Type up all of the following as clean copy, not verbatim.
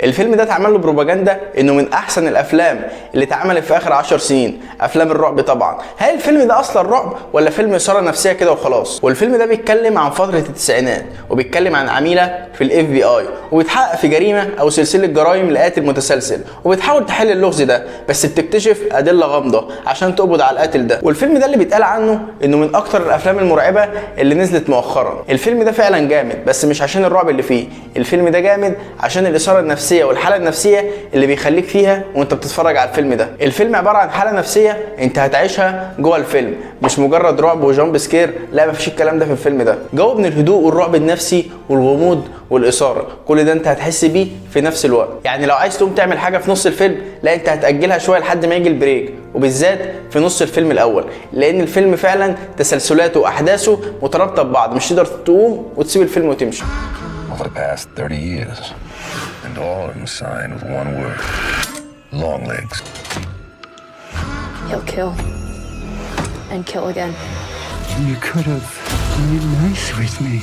الفيلم ده اتعمل له بروباجندا انه من احسن الافلام اللي اتعملت في اخر 10 سنين، افلام الرعب طبعا. هل الفيلم ده اصلا رعب ولا فيلم اثاره نفسيه كده وخلاص؟ والفيلم ده بيتكلم عن فتره التسعينات، وبيتكلم عن عميله في الاف بي اي وبتحقق في جريمه او سلسله جرائم لقاتل متسلسل، وبتحاول تحل اللغز ده، بس بتكتشف ادله غامضه عشان تقبض على القاتل ده. والفيلم ده اللي بيتقال عنه انه من اكتر الافلام المرعبه اللي نزلت مؤخرا. الفيلم ده فعلا جامد، بس مش عشان الرعب اللي فيه، الفيلم ده جامد عشان الاثاره النفسيه والحاله النفسيه اللي بيخليك فيها وانت بتتفرج على الفيلم ده. الفيلم عباره عن حاله نفسيه انت هتعيشها جوه الفيلم، مش مجرد رعب وجامب سكير، لا مفيش الكلام ده في الفيلم ده. جو من الهدوء والرعب النفسي والغموض والاثاره، كل ده انت هتحس بيه في نفس الوقت. يعني لو عايز تقوم تعمل حاجه في نص الفيلم، لا انت هتاجلها شويه لحد ما يجي البريك، وبالذات في نص الفيلم الاول، لان الفيلم فعلا تسلسلاته واحداثه مترابطه ببعض، مش تقدر تقوم وتسيب الفيلم وتمشي. Over the past 30 years, and all in the sign of one word: long legs. He'll kill and kill again. You could have been nice with me.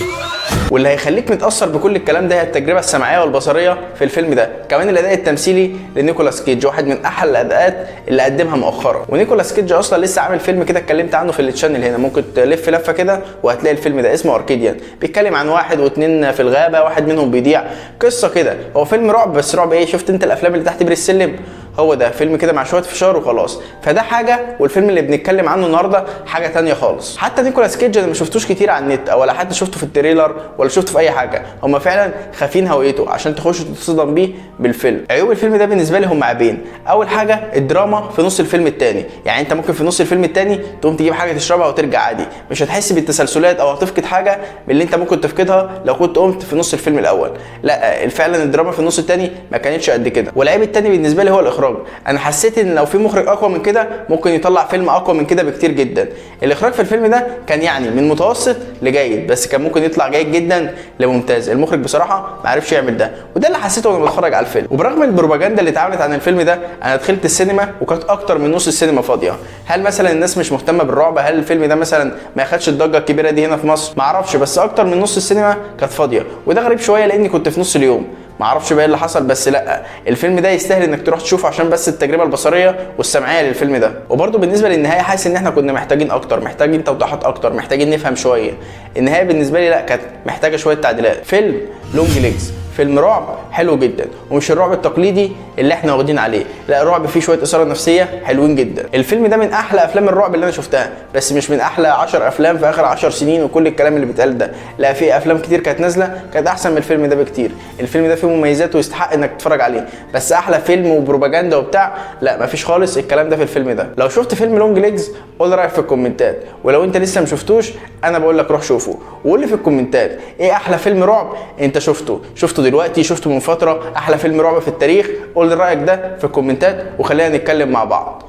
واللي هيخليك متاثر بكل الكلام ده هي التجربه السمعيه والبصريه في الفيلم ده، كمان الاداء التمثيلي لنيكولاس كيدج، واحد من احلى الاداءات اللي قدمها مؤخرا. ونيكولاس كيدج اصلا لسه عامل فيلم كده اتكلمت عنه في التشانل هنا، ممكن تلف لفه كده وهتلاقي الفيلم ده اسمه اركيديان، بيتكلم عن واحد واتنين في الغابه، واحد منهم بيضيع، قصه كده. هو فيلم رعب، بس رعب ايه؟ شفت انت الافلام اللي تحت بير السلم؟ هو ده فيلم كده مع شويه فشار وخلاص. فده حاجه، والفيلم اللي بنتكلم عنه النهارده حاجه تانية خالص. حتى نيكولاس كيدج انا ما شفتوش كتير على النت، ولا حتى شفته في التريلر، ولا شفته في اي حاجه. هم فعلا خافين هويته عشان تخش تتصدم بيه بالفيلم. عيوب الفيلم ده بالنسبه لي هم عيبين. اول حاجه الدراما في نص الفيلم الثاني، يعني انت ممكن في نص الفيلم الثاني تقوم تجيب حاجه تشربها وترجع عادي، مش هتحس بالتسلسلات او هتفقد حاجه من اللي انت ممكن تفقدها لو كنت قمت في نص الفيلم الاول. لا فعلا الدراما في النص الثاني ما كانتش قد كده. والعيب الثاني بالنسبه لي هو الاخراج. انا حسيت ان لو في مخرج اقوى من كده ممكن يطلع فيلم اقوى من كده بكتير جدا. الاخراج في الفيلم ده كان يعني من متوسط لجيد، بس كان ممكن يطلع جيد جدا لممتاز. المخرج بصراحه ما عرفش يعمل ده، وده اللي حسيته وانا بتفرج على الفيلم. وبرغم البروباجندا اللي اتعملت عن الفيلم ده، انا دخلت السينما وكانت اكتر من نص السينما فاضيه. هل مثلا الناس مش مهتمه بالرعب؟ هل الفيلم ده مثلا ما اخدش الضجه الكبيره دي هنا في مصر؟ ما اعرفش، بس اكتر من نص السينما كانت فاضيه، وده غريب شويه لاني كنت في نص اليوم. ما اعرفش بقى اللي حصل، بس لا الفيلم ده يستاهل انك تروح تشوفه عشان بس التجربه البصريه والسمعيه للفيلم ده. وبرده بالنسبه للنهايه، حاسس ان احنا كنا محتاجين اكتر، محتاجين توضيحات اكتر، محتاجين نفهم شويه. النهايه بالنسبه لي لا كانت محتاجه شويه تعديلات. فيلم لونج ليجز فيلم رعب حلو جدا، ومش الرعب التقليدي اللي احنا واخدين عليه، لا الرعب فيه شويه اثاره نفسيه حلوين جدا. الفيلم ده من احلى افلام الرعب اللي انا شفتها، بس مش من احلى 10 افلام في اخر 10 سنين وكل الكلام اللي بيتقال ده. لا في افلام كتير كانت نازله كانت احسن من الفيلم ده بكتير. الفيلم ده فيه مميزات ويستحق انك تتفرج عليه، بس احلى فيلم وبروباجندا وبتاع لا مفيش خالص الكلام ده في الفيلم ده. لو شفت فيلم لونج ليجز قول رايك في الكومنتات، ولو انت لسه ما شفتوش انا بقول لك روح شوفه، وقول لي في الكومنتات ايه احلى فيلم رعب انت شفته دلوقتي، شفته من فتره، احلى فيلم رعب في التاريخ. قول لي رايك ده في الكومنتات وخلينا نتكلم مع بعض.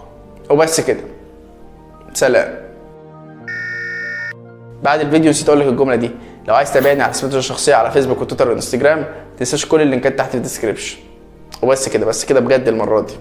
وبس كده، سلام. بعد الفيديو نسيت اقول لك الجمله دي، لو عايز تابعني على حساباتي الشخصيه على فيسبوك وتويتر وانستجرام، ما تنساش كل اللينكات تحت في الديسكربشن. وبس كده، بس كده بجد المره دي.